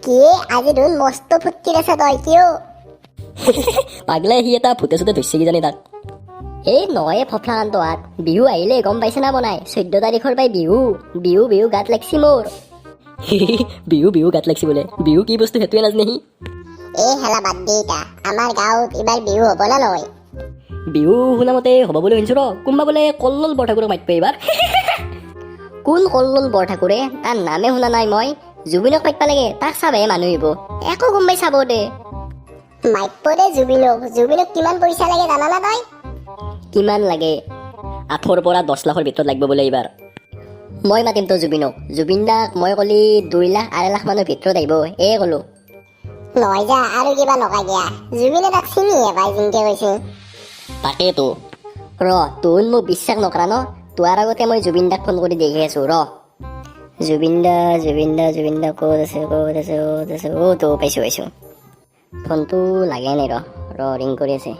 কি আজি দেখোন মস্ত ফুটকি আছে তই কিয় পাগলে সি এটা ভূতে চুতে ধৰিছে কিজানি তাক এই নহয় ফফলাকান্ত হাত বিহু আহিলে গম পাইছে না বনাই 14 তাৰিখৰ পাই বিহু বিহু বিহু গাত লাগছি মোৰ বিহু বিহু গাত লাগছি বোলে বিহু কি বস্তু সেইটোৱে নাজানে সি এই হেলা বাদ দে এটা আমাৰ গাঁৱত এইবাৰ বিহু হ'ব না নহয় বিহু শুনামতে হ'ব বুলি শুনিছো ৰ কোনোবা বোলে কল্লোল বৰঠাকুৰক মাতিব এইবাৰ কোন কল্লোল বৰঠাকুৰে তাৰ নামে শুনা নাই মই জুবিনক মাতিব লাগে তাক চাবহে মানুহ আহিব একো গম পাই চাব দে মাতিব দে জুবিনক কিমান পইচা লাগে জানা না তই কিমান লাগে 8 পৰা 10 লাখৰ ভিতৰত লাগিব বোলে এইবাৰ মই মাতিম তো জুবিন দাক মই কলি 2 লাখ 2.5 লাখ মানৰ ভিতৰত আহিব কলো নহয় যা আৰু কিবা লগাই দিয়া জুবিনে তাক চিনিহে পাই জিনকে কৈছে তাকেতো ৰ তোৰ মোক বিশ্বাস নকৰা ন তোৰ আগতে মই জুবিন দাক ফোন কৰি দেখি আছো ৰ জুবিন দা ক'ত আছে অ তো পাইছো ফোনটো লাগে নাই ৰ ৰিং কৰি আছে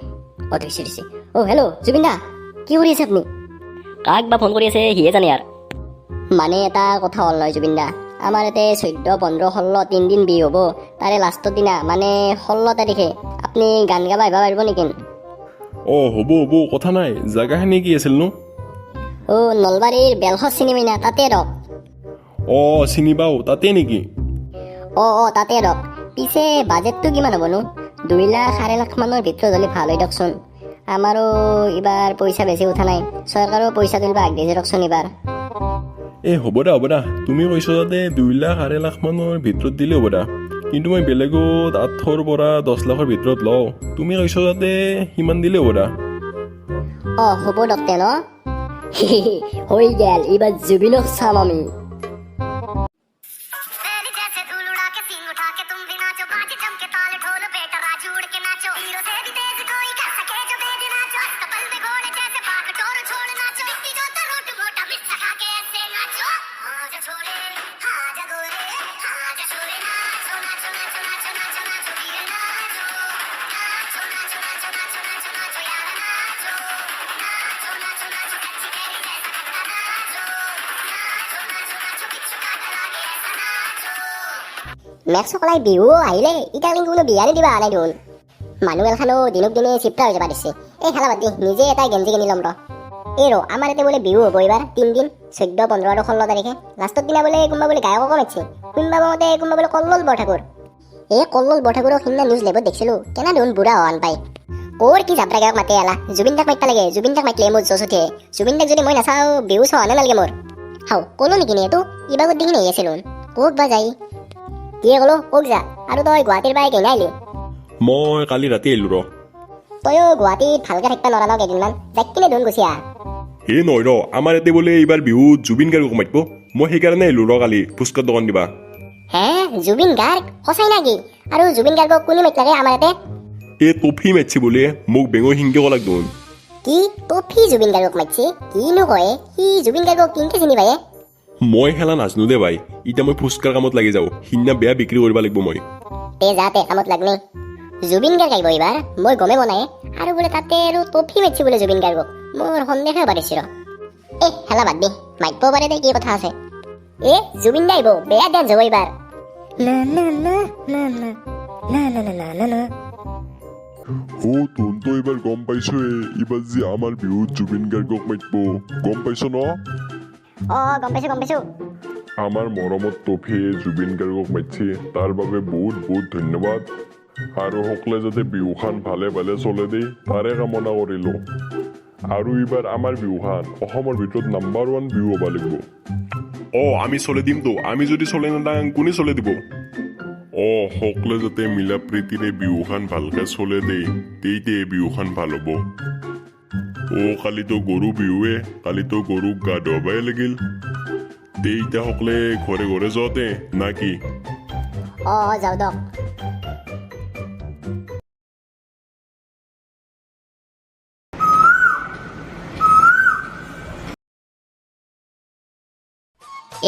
দিছে অ হেল্ল' জুবিন দা কি কৰি আছে আপুনি কাক বা ফোন কৰি আছে সিয়ে জানে ইয়াৰ মানে এটা কথা হ'ল নহয় জুবিন দা আমাৰ ইয়াতে 14, 15, 16 3 দিন বিহু হ'ব তাৰে লাষ্টৰ দিনা মানে 16 তাৰিখে আপুনি গান গাব আহিব পাৰিব নেকি হ'ব কথা নাই জাগাখিনি কি আছিল নো নলবাৰীৰ বেলখত চিনেমা না তাতে ৰক চিনি পাওঁ তাতে নেকি তাতে ৰক পিছে বাজেটটো কিমান হ'বনো 2 লাখ 2.5 লাখ মানৰ ভিতৰত হ'লে ভাল হয় দিয়কচোন আমাৰো এইবাৰ পইচা বেছি উঠা নাই চৰকাৰেও পইচা তুলিব আগদিছে দিয়কচোন এইবাৰ হ'ব দা তুমি কৈছ যাতে 2 লাখ 2.5 লাখ মানৰ ভিতৰত দিলে হ'ব দা কিন্তু মই বেলেগত 8 পৰা 10 লাখৰ ভিতৰত লওঁ তুমি কৈছ যাতে সিমান দিলে হ'ব দা হ'ব দকতে ন হৈ গেল এইবাৰ জুবিনক চাম আমি মেক্স সকলাই বিহু আহিলে ইটা কিন্তু কোনো বিয়া নিদিবা নাই দেখোন মানুহ এখানো দিনক দিনে চিপ্ৰা হৈ যাব দিছে এই খেলা বাদ দি নিজে এটা গেঞ্জি কিনি ল'ম আমাৰ ইয়াতে বোলে বিহু হ'ব এইবাৰ 3 দিন 14, 15 আৰু 16 তাৰিখে লাষ্টৰ দিনা বোলে কোনোবা বোলে গায়ককো মাতিছে কোনোবা মতে কোনোবা বোলে কল্লোল বৰঠাকুৰ কল্লোল বৰঠাকুৰক সিদিনা নিউজ লাইভত দেখিছিলোঁ কেনে দেখোন বুঢ়া হোৱান পাই ক'ৰ কি যাত্ৰা গায়ক মাতে এলা জুবিন দাক মাতিব লাগে জুবিন দাক মাতিলে মোৰ জচ উঠে জুবিন দাক যদি মই নাচাওঁ বিহু চোৱা নালাগে মোৰ ক'লো নেকি এইটো ইবাগত দেখি নাহি আছিল ক'ত বা যাই কি ক'লো ক'ত যা আৰু তই গুৱাহাটীৰ পৰা কেনে আহিলি মই কালি ৰাতি আহিলোঁ ৰ তইও গুৱাহাটীত ভালকে থাকিব নোৱাৰা ন কেইদিনমান যাই কিনে ধোন গুচি আহ নহয় ৰ আমাৰ ইয়াতে বোলে এইবাৰ বিহুত জুবিন গাৰ্গক মাতিব মই সেইকাৰণে আহিলোঁ ৰ কালি ফুচকাৰ দোকান দিবা জুবিন গাৰ্গ সঁচাই নেকি আৰু জুবিন গাৰ্গক কোনে মাতিলে আমাৰ ইয়াতে টফি মাতিছে বোলে মোক বেঙৰ হিংকে ক'লাক দেখোন কি টফি জুবিন গাৰ্গক মাতিছে কিনো কয় সি জুবিন গাৰ্গক কিনকে চিনি পায় মই খেলা নাজানো দে ভাই এতিয়া মই ফুচকাৰ কামত লাগি যাওঁ সিদিনা বেয়া বিক্ৰী কৰিব লাগিব মই যাতে কামত লাগনে জুবিন গাৰ্গ আহিব এইবাৰ মই গমে বনাই আৰু বোলে তাতে আৰু টফি মাতিছে বোলে জুবিন গাৰ্গক মোৰ সন্দেহে বাঢ়িছে হেলা বাদ দি মাতিব পাৰে দে কি কথা আছে জুবিন দা আহিব বেয়া ডেন্স হ'ব এইবাৰ তহঁতো এইবাৰ গম পাইছো এইবাৰ যে আমাৰ বিহুত জুবিন গাৰ্গক মাতিব গম পাইছ ন গম পাইছো আমাৰ মৰমত টফিয়ে জুবিন গাৰ্গক মাতিছে তাৰ বাবে বহুত বহুত ধন্যবাদ আৰু সকলোৱে যাতে বিহুখন ভালে ভালে চলে দেই তাৰে কামনা কৰিলোঁ আৰু এইবাৰ আমাৰ বিহুখন অসমৰ ভিতৰত নাম্বাৰ 1 বিহু হ'ব লাগিব আমি চলে দিমতো আমি যদি চলে নাদাং কোনে চলে দিব সকলোৱে যাতে মিলা প্ৰীতিৰে বিহুখন ভালকে চলে দেই তেইতে বিহুখন ভাল হ'ব কালিতো গৰু বিহুৱে কালিতো গৰুক গা ধুৱাবই লাগিল তেইতা সকলে ঘৰে ঘৰে যাওঁতে না কি যাওঁ দক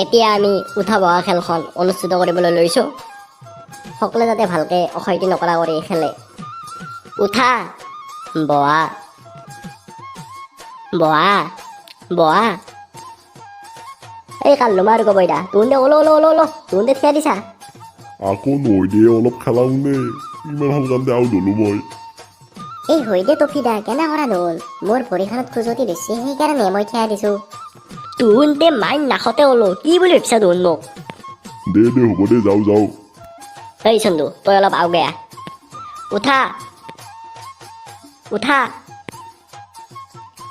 এতিয়া আমি উঠা বহা খেলখন অনুষ্ঠিত কৰিবলৈ লৈছোঁ সকলোৱে যাতে ভালকৈ অশান্তি নকৰা কৰি খেলে উঠা বহা বহা বহা এই কাল্লুমা আৰু কবইদা তুন্দে ওলো ওলো ওলো ওলো তুন্দে থিয়া দিছা আকৌ নৈ দিয়ে অলপ খেলাওঁ নে ইমান সোনকালে আউট হলো মই এই হৈ দে টফিদা কেনে কৰা নহ'ল মোৰ ভৰিখনত খোজতি দিছে সেইকাৰণে মই থিয়া দিছো তোন তে মাইন নাখতে হলো কি বুলি ভাবছা তোন মোক দে হ'ব দে যাওঁ এই চন্দু তই অলপ আউগে আহ উঠা উঠা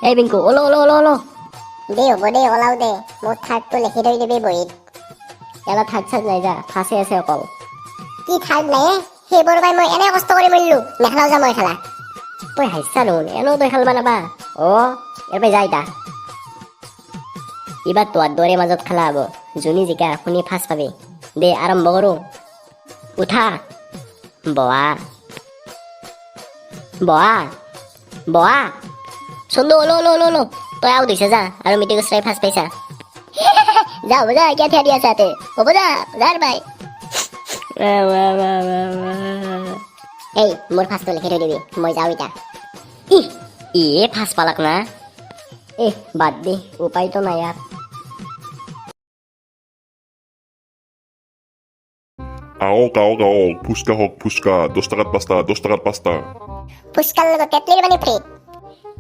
এই পিংকু ওলো ওলো ওলো ওলো দে হ'ব দে ওলাও দে মোৰ থাৰ্ডটো লিখি থৈ দিবি বহীত এলা থাক চাক নাই যা ফাঁচে আছে অকল কি থাৰ্ড নাই সেইবোৰ পাই মই এনে কষ্ট কৰি মৰিলো নেখেলাও যা মই খেলা তই হাইছা নোন এনেও তই খেলবা নাপা ইয়াৰ পৰা যাই তা এইবাৰ তোৰ দৰে মাজত খেলা হ'ব যোনী জিকা শুনি ফাঁচ পাবি দে আৰম্ভ কৰো উঠা বহা বহা বহা চন্দু ওলো ওলো ওলো ওলো তই আউট হৈছে যা আৰু মিটিং চাই ফাঁচ পাইছা যা হ'ব যা কিয় থিয়া দি আছা তে হ'ব যা যাৰ বাই এই মোৰ ফাৰ্ষ্টটো লিখি থৈ দিবি মই যাওঁ এতিয়া ইয়ে ফাঁচ পালাক না বাদ দে উপায়তো নাই আর আওক ফুচকা হওক ফুচকা 10 টাকাত 5টা 10 টাকাত 5টা ফুচকাৰ লগত তেতলিৰ পানী ফ্ৰী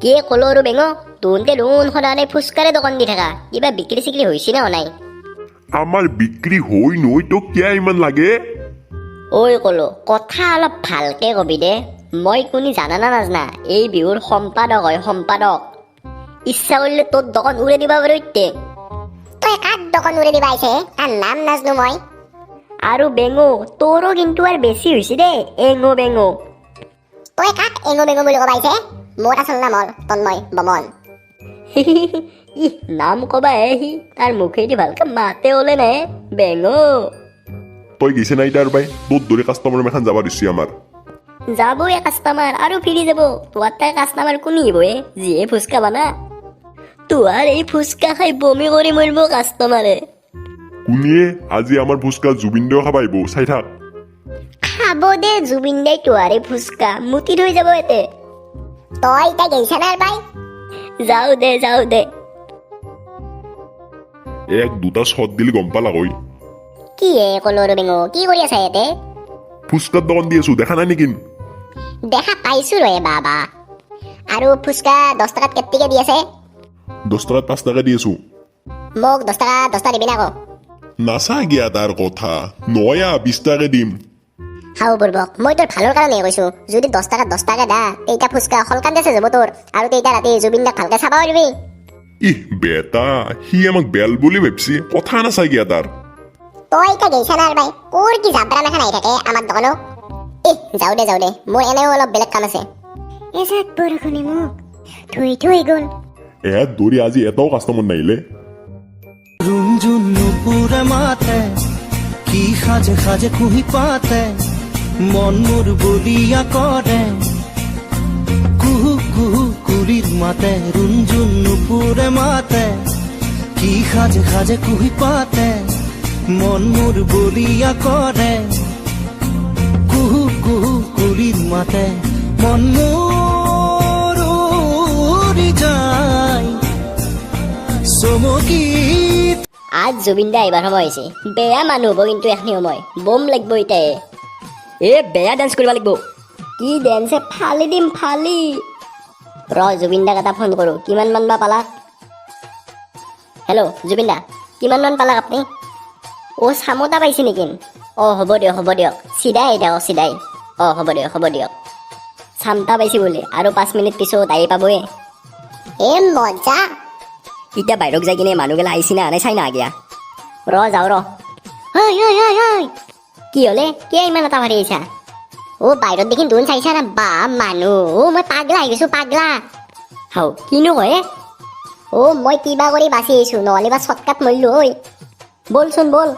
কে কলো আৰু বেঙ তোনতে লোন সদায় ফুচকাৰে দোকান দি থাকা কিবা বিক্ৰী চিক্ৰী হৈছে না নাই আমাৰ বিক্ৰী হৈ নৈ তো কিয় ইমান লাগে ঐ কলো কথা অলপ ভালকে কবি দে মই কোনি জানা না নাজনা এই বিহুৰ সম্পাদক হয় সম্পাদক ইচ্ছা কৰিলে তোৰ দোকান উৰে দিবা পাৰো ইতে তই কাক দোকান উৰে দিবা আহিছে তাৰ নাম নাজনো মই আৰু বেঙো তোৰো কিন্তু আৰু বেছি হৈছে দে এঙো বেঙো তই কাক এঙো বেঙো বুলি ক'বা আহিছে মোৰ আচল নাম হ'ল তন্ময় বমন ই নাম কবা সি তাৰ মুখেদি ভালকে মাতে ওলে নে বেঙো তই গেছে নাই তাৰ বাই তোৰ দৰে কাষ্টমাৰ মেখান যাবা দিছি আমাৰ যাবই কাষ্টমাৰ আৰু ফিৰি যাব তোৰ তাই কাষ্টমাৰ কোনি বয়ে যিয়ে ফুচকা বানা তোৰ এই ফুচকা খাই বমি কৰি মৰিব কাষ্টমাৰে কোনিয়ে আজি আমাৰ ফুচকা জুবিন দেও খাবা আহিব চাই থাক খাব দে জুবিন দাই তোৱাৰে ফুচকা মুতি থৈ যাব এতে তই এতিয়া গেইছা নাই বাই যাও দে এক দুটা শট দিলি গম পালা কই কি কলো আৰু বেঙো কি কৰি আছা ইয়াতে ফুচকাৰ দোকান দি আছো দেখা নাই নেকি দেখা পাইছো ৰে বাবা আৰু ফুচকা 10 টাকাত কেটটিকে দি আছে 10 টাকাত 5 টাকা দি আছো মোক 10 টাকা 10টা দিবি না আকৌ নাচা গিয়া তাৰ কথা নয়া 20 টাকা দিম হাও বুৰ্বক মই তোৰ ভালৰ কাৰণে কৈছো যদি 10 টাকাত 10 টাকা দা তেইটা ফুচকা হলকান্তে যাব তোৰ আৰু তেইটা ৰাতি জুবিন দাক ভালকে চাবা পাৰিবি বেটা সি আমাক বেল বুলি ভাবছি কথা নাচা গিয়া তাৰ তই এতিয়া গেইছা নাই বাই কোৰ কি জাবৰা মেখান আহি থাকে আমাৰ দোকানত যাও দে মোৰ এনেও অলপ বেলেগ কাম আছে এজাক বৰষুণে মোক থৈ গ'ল দৌৰি আজি এটাও কাষ্টমাৰ নাহিলে रुंझुन নুপুরে মাতে কি সাজে সাজে কুহি পাতে মন মোর বলিয়া করে কুহু কুহু কুলির মাতে রুঞ্জুন নুপুরে মাতে কি সাজে সাজে কুহি পাতে মন মোর বলিয়া করে কুহু কুহু কুলির মাতে মন মোর উড়ি যায় চমকি আজ জুবিন দা আহিবাৰ সময় হৈছে বেয়া মানুহ হ'ব কিন্তু এখনি সময় বম লাগব ইতাই বেয়া ডান্স কৰিব লাগিব কি ডেন্সে ফালি দিম ফালি জুবিন দাক এটা ফোন কৰো কিমান মান বা পালাক হেল্ল' জুবিন দা কিমান মান পালাক আপুনি চামতা পাইছে নেকি হ'ব দিয়ক চিধাই দিয়ক চিধাই হ'ব দিয়ক চামতা পাইছে বোলে আৰু 5 মিনিট পিছত আহি পাবয়ে মজা এতিয়া বাহিৰত যাই কিনে মানুহগিলা আহিছি না নাই চাই না আগিয়া যাওঁ কি হলে কিয় ইমান এটা ভাৰি আহিছা বাহিৰত দেখি দুন চাইছা না বা মানুহ মই পাগলা আহি গৈছো পাগলা হাও কিনো কয় মই কিবা কৰি বাচি আহিছো নহ'লে বা চটকাত মৰিলো ঐ বলচোন বল